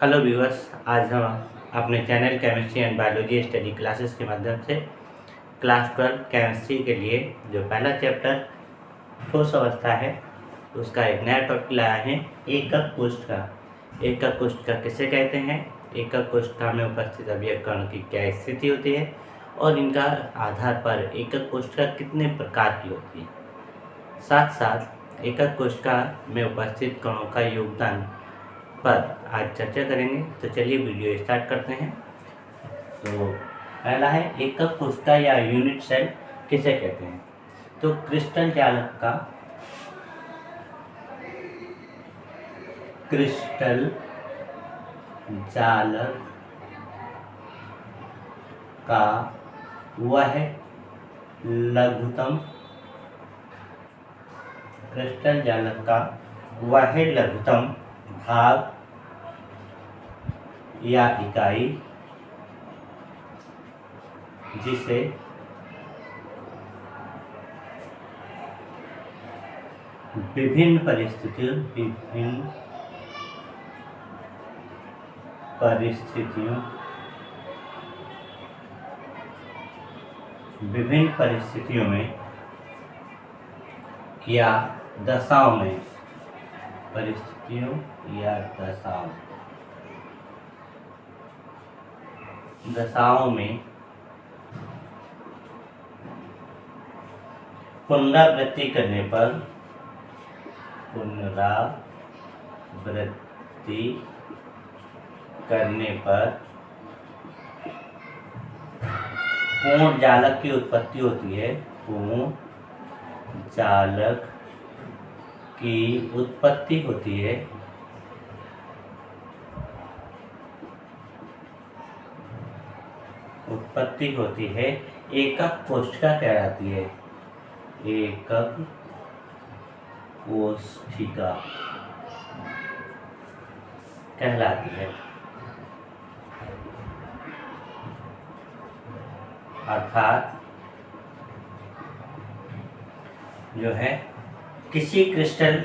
Hello viewers, आज हम अपने channel chemistry and biology study classes के माध्यम से क्लास 12 केमिस्ट्री के लिए जो पहला चैप्टर ठोस अवस्था है उसका एक नया टॉपिक लाया है, एकक कोशिका। एकक कोशिका किसे कहते हैं, एकक कोशिका में उपस्थित अवयव कण की क्या स्थिति होती है और इनका आधार पर एकक कोशिका कितने प्रकार की होती है। साथ साथ एकक कोशिका में उपस्थित कणों का योगदान पर आज चर्चा करेंगे। तो चलिए वीडियो स्टार्ट करते हैं। तो पहला है, एकक कोशिका या यूनिट सेल किसे कहते हैं। तो क्रिस्टल जालक का वह लघुतम भाग या इकाई जिसे विभिन्न परिस्थितियों में या दशाओं में पुनरावृत्ति करने पर पूर्ण जालक की उत्पत्ति होती है। पूर्ण जालक की उत्पत्ति होती है। एकक कोशिका कहलाती है। एकक कोशिका कहलाती है। अर्थात जो है किसी क्रिस्टल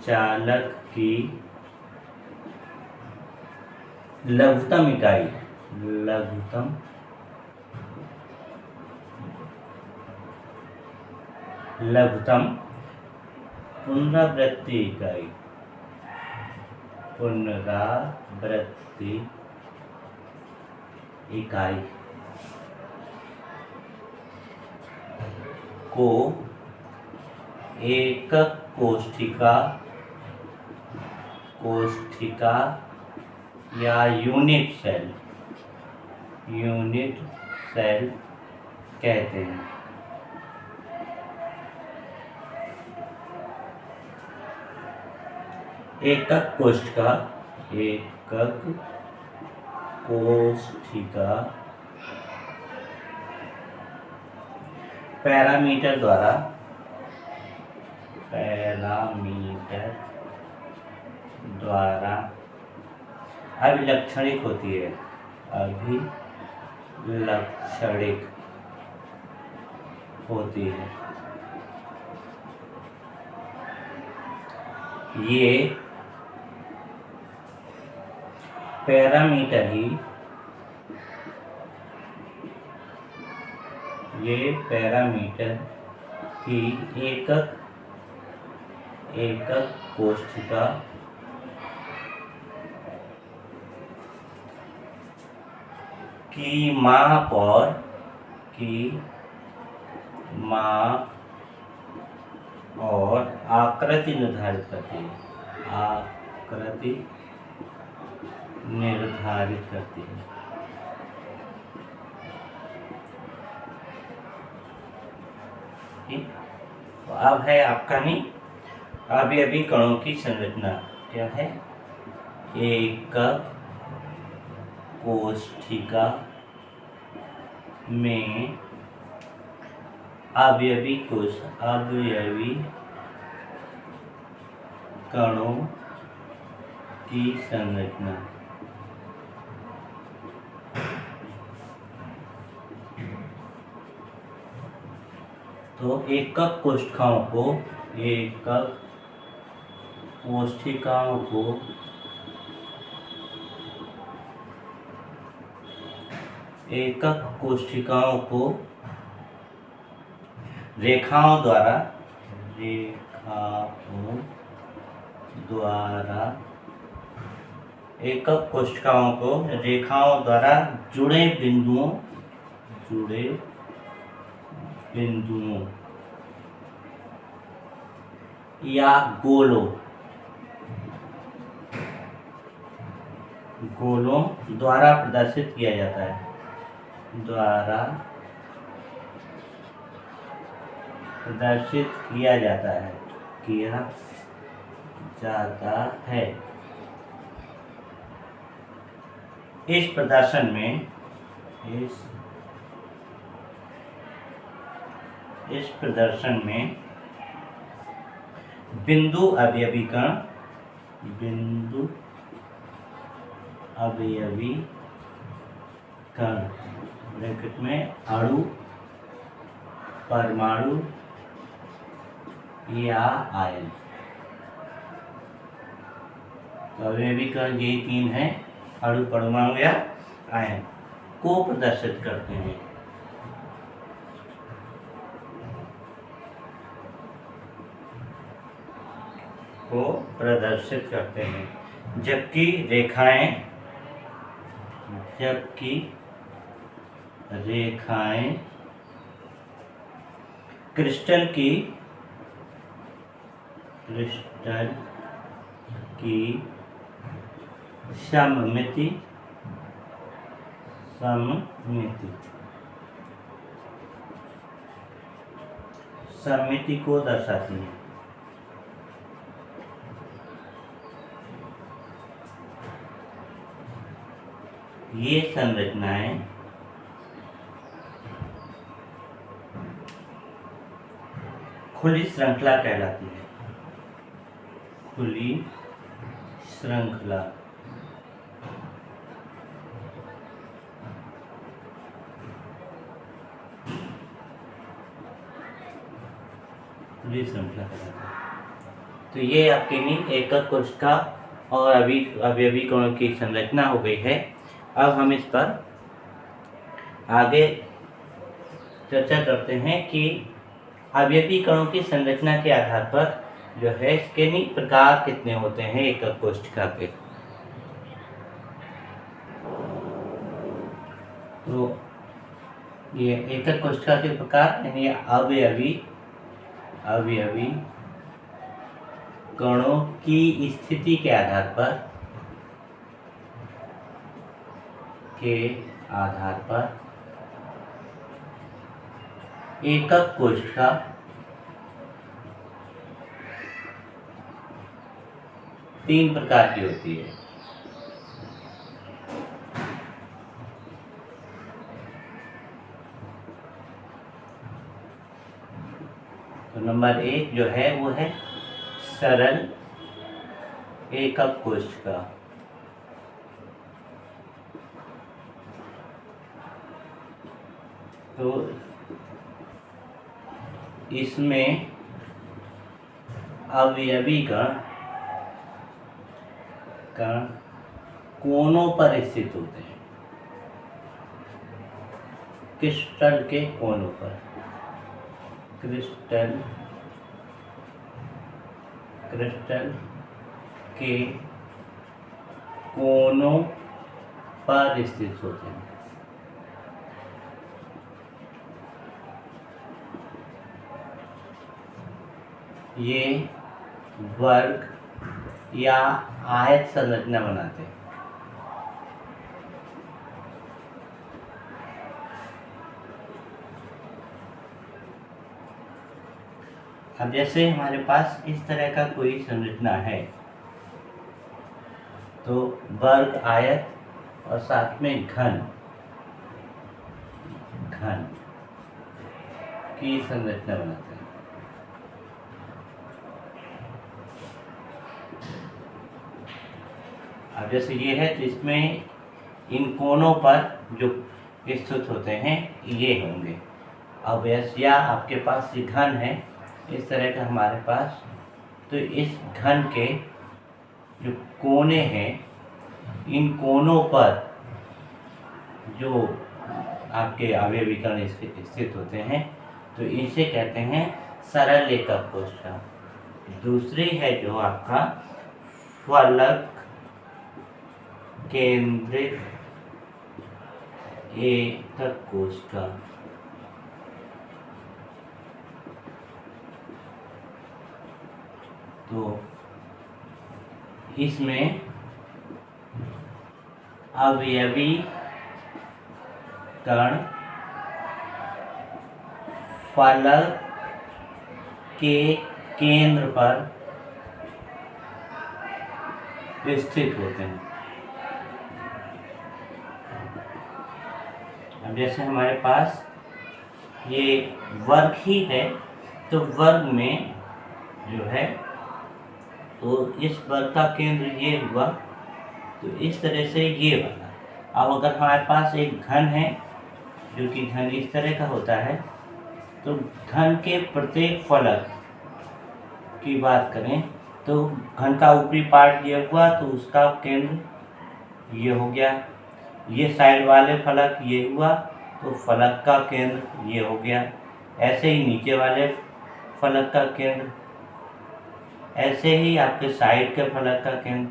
जालक की लघुतम इकाई पुनरावृत्ति इकाई को एकक कोशिका या यूनिट सेल कहते हैं। एकक कोशिका पैरामीटर द्वारा अभिलक्षणिक होती है। ये पैरामीटर ही एकक कोशिका की माप और आकृति निर्धारित करती है। ठीक, तो अब है आपका अभी कणों की संरचना क्या है। एकक कोशिका में अवयवी कणों की संरचना। तो एकक कोशिकाओं को रेखाओं द्वारा एकक कोशिकाओं को रेखाओं द्वारा जुड़े बिंदुओं या गोलों द्वारा प्रदर्शित किया जाता है। इस प्रदर्शन में बिंदु अवयवी कण ब्रैकेट में अणु, परमाणु या आयन। तो अवयवी कण ये तीन हैं, अणु, परमाणु या आयन को प्रदर्शित करते हैं। जबकि रेखाएं क्रिस्टल की सममिति को दर्शाती है। ये संरचनाएं खुली श्रृंखला कहलाती है। खुली श्रृंखला कहलाती है। तो ये आपके लिए एकक कोशिका और अवयवी कणों की संरचना हो गई है। अब हम इस पर आगे चर्चा करते हैं कि अवयवी कणों की संरचना के आधार पर जो है इसके प्रकार कितने होते हैं एकक कोशिका के। तो ये एकक कोशिका के प्रकार यानी अवयवी कणों की स्थिति के आधार पर एकक कोशिका तीन प्रकार की होती है। तो नंबर 1 जो है वो है सरल एकक कोशिका। तो इसमें अवयवी कण कोनों पर स्थित होते हैं, क्रिस्टल के कोनों पर। क्रिस्टल के कोनों पर स्थित होते हैं। ये वर्ग या आयत संरचना बनाते हैं। अब जैसे हमारे पास इस तरह का कोई संरचना है तो वर्ग, आयत और साथ में घन की संरचना बनाते हैं। अब जैसे ये है तो इसमें इन कोनों पर जो स्थित होते हैं ये होंगे। अब या आपके पास ये घन है इस तरह का हमारे पास, तो इस घन के जो कोने हैं इन कोनों पर जो आपके अवयवीकरण स्थित होते हैं तो इसे कहते हैं सरल एकक कोष्ठक। दूसरी है जो आपका फलक केंद्रित एकक कोष्ठक। तो इसमें अवयवी कण फलक के केंद्र पर स्थित होते हैं। अब जैसे हमारे पास ये वर्ग ही है तो वर्ग में जो है तो इस वर्ग का केंद्र ये हुआ, तो इस तरह से ये बना। अब अगर हमारे पास एक घन है जो कि घन इस तरह का होता है, तो घन के प्रत्येक फलक की बात करें तो घन का ऊपरी पार्ट ये हुआ तो उसका केंद्र ये हो गया, ये साइड वाले फलक ये हुआ तो फलक का केंद्र ये हो गया, ऐसे ही नीचे वाले फलक का केंद्र, ऐसे ही आपके साइड के फलक का केंद्र,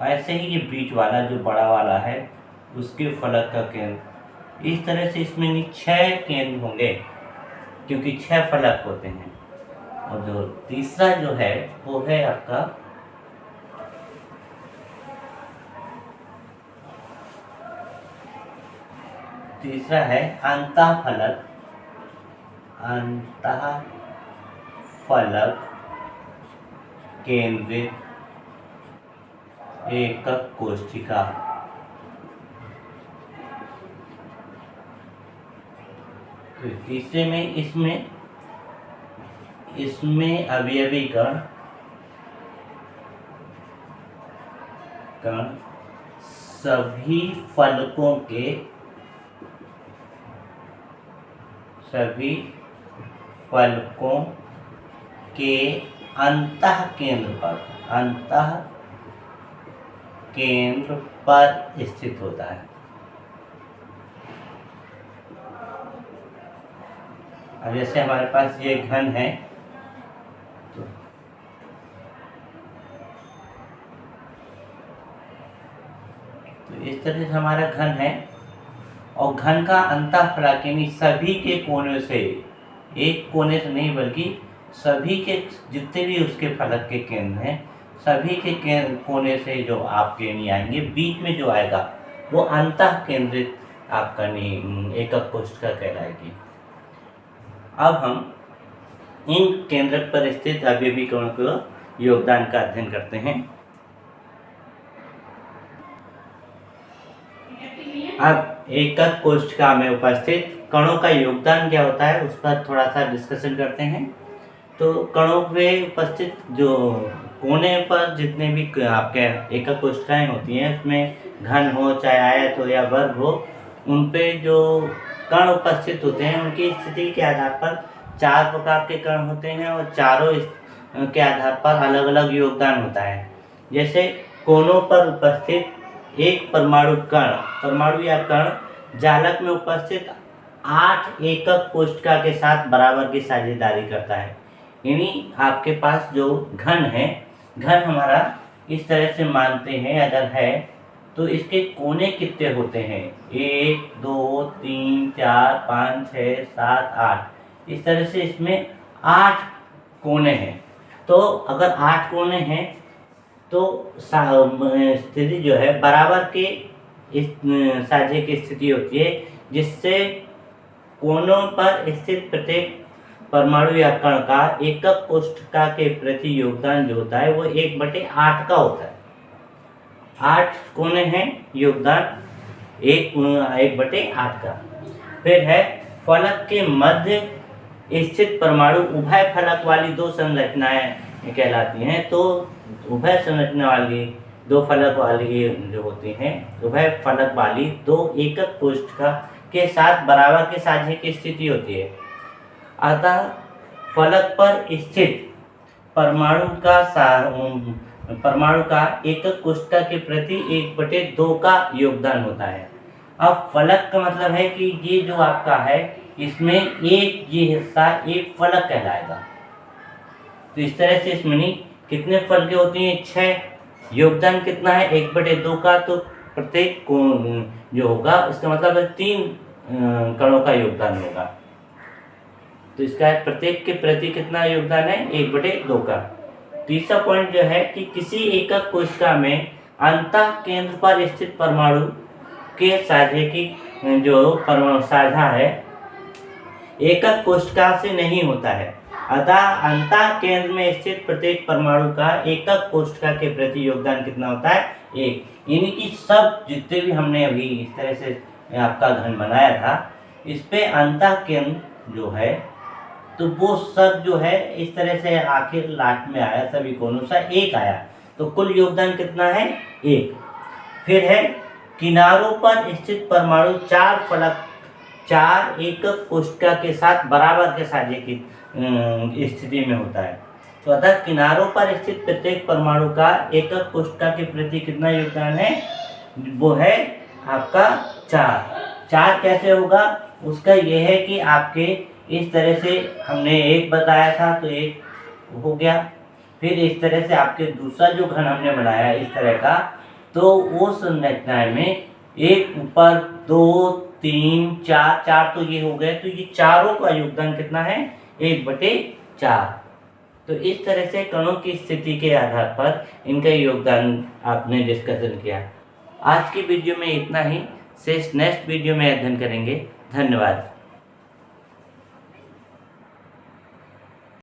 ऐसे ही ये बीच वाला जो बड़ा वाला है उसके फलक का केंद्र। इस तरह से इसमें 6 केंद्र होंगे क्योंकि 6 फलक होते हैं। और जो तीसरा जो है वो है आपका तीसरा है अंतःफलक केंद्रित एकक कोशिका। तो तीसरे में इसमें अवयवी कण सभी फलकों के अंतः केंद्र पर स्थित होता है। अब जैसे हमारे पास ये घन है तो इस तरह से हमारा घन है और घन का अंतःफलक यानी सभी के कोने से, एक कोने से नहीं बल्कि सभी के जितने भी उसके फलक के केंद्र हैं सभी के कोने से जो आपके नहीं आएंगे, बीच में जो आएगा वो अंतः केंद्रित आपका एकक कोशिका कहलाएगी। अब हम इन केंद्र पर स्थित अवयवी कणों के योगदान का अध्ययन करते हैं। अब एकक कोशिका में उपस्थित कणों का योगदान क्या होता है उस पर थोड़ा सा डिस्कशन करते हैं। तो कणों में उपस्थित जो कोने पर जितने भी आपके एकक कोशिकाएं होती हैं उसमें घन हो चाहे आयत हो या वर्ग हो, उन पे जो कण उपस्थित होते हैं उनकी स्थिति के आधार पर 4 प्रकार के कण होते हैं और चारों के आधार पर अलग अलग योगदान होता है। जैसे कोनों पर उपस्थित एक परमाणु या कण जालक में उपस्थित 8 एकक कोशिका के साथ बराबर की साझेदारी करता है। यानी आपके पास जो घन है, घन हमारा इस तरह से मानते हैं अगर है तो इसके कोने कितने होते हैं 1 2 3 4 5 6 7 8, इस तरह से इसमें 8 कोने हैं। तो अगर 8 कोने हैं तो स्थिति जो है बराबर के इस साझे की स्थिति होती है, जिससे कोनों पर स्थित प्रत्येक परमाणु या कण का एकक कोशिका के प्रति योगदान जो होता है वो 1/8 का होता है। 8 कोने हैं, योगदान 1/8 का। फिर है फलक के मध्य स्थित परमाणु उभय फलक वाली 2 संरचनाएं कहलाती हैं। तो उभय संरचना वाली दो फलक वाली जो होती हैं, उभय फलक वाली दो एकक कोष्ठ के साथ बराबर के साझे की स्थिति होती है। अतः फलक पर स्थित परमाणु का एकक कोष्ठक के प्रति 1/2 का योगदान होता है। अब फलक का मतलब है कि ये जो आपका है, इसमें एक ये हिस्सा एक फलक कहलाएगा। तो इस तरह से इसमें कितने फलकें होती हैं? 6। योगदान कितना है? 1/2 का। तो प्रत्येक जो होगा उसका मतलब है 3 कणों का योगदान होगा। तो इसका प्रत्येक के प्रति कितना योगदान है? 1/2 का। तीसरा पॉइंट जो है कि किसी एकक कोशिका में अंतः केंद्र पर स्थित परमाणु के साझे की जो परमाणु साझा है एकक कोशिका से नहीं होता है। अतः अंतः केंद्र में स्थित प्रत्येक परमाणु का एकक कोशिका के प्रति योगदान कितना होता है? 1। यानी कि सब जितने भी हमने अभी इस तरह से आपका घन बनाया था, इस पे अंतः केंद्र जो है तो वो सब जो है इस तरह से आखिर लास्ट में आया, सभी कोनों से 1 आया। तो कुल योगदान कितना है? 1। फिर है किनारों पर स्थित परमाणु 4 एकक कोशिका के साथ बराबर के साझे की स्थिति में होता है। तो अतः किनारों पर स्थित प्रत्येक परमाणु का एकक कोशिका के प्रति कितना योगदान है? वो है आपका 4 कैसे होगा? उसका यह है कि आपके इस तरह से हमने 1 बताया था तो 1 हो गया। फिर इस तरह से आपके दूसरा जो घन हमने बनाया इस तरह का, तो वो संरचना में 1 ऊपर 2 3 4 तो ये हो गए। तो ये चारों का योगदान कितना है? 1/4। तो इस तरह से कणों की स्थिति के आधार पर इनका योगदान आपने डिस्कशन किया। आज की वीडियो में इतना ही। शेष नेक्स्ट वीडियो में अध्ययन करेंगे। धन्यवाद।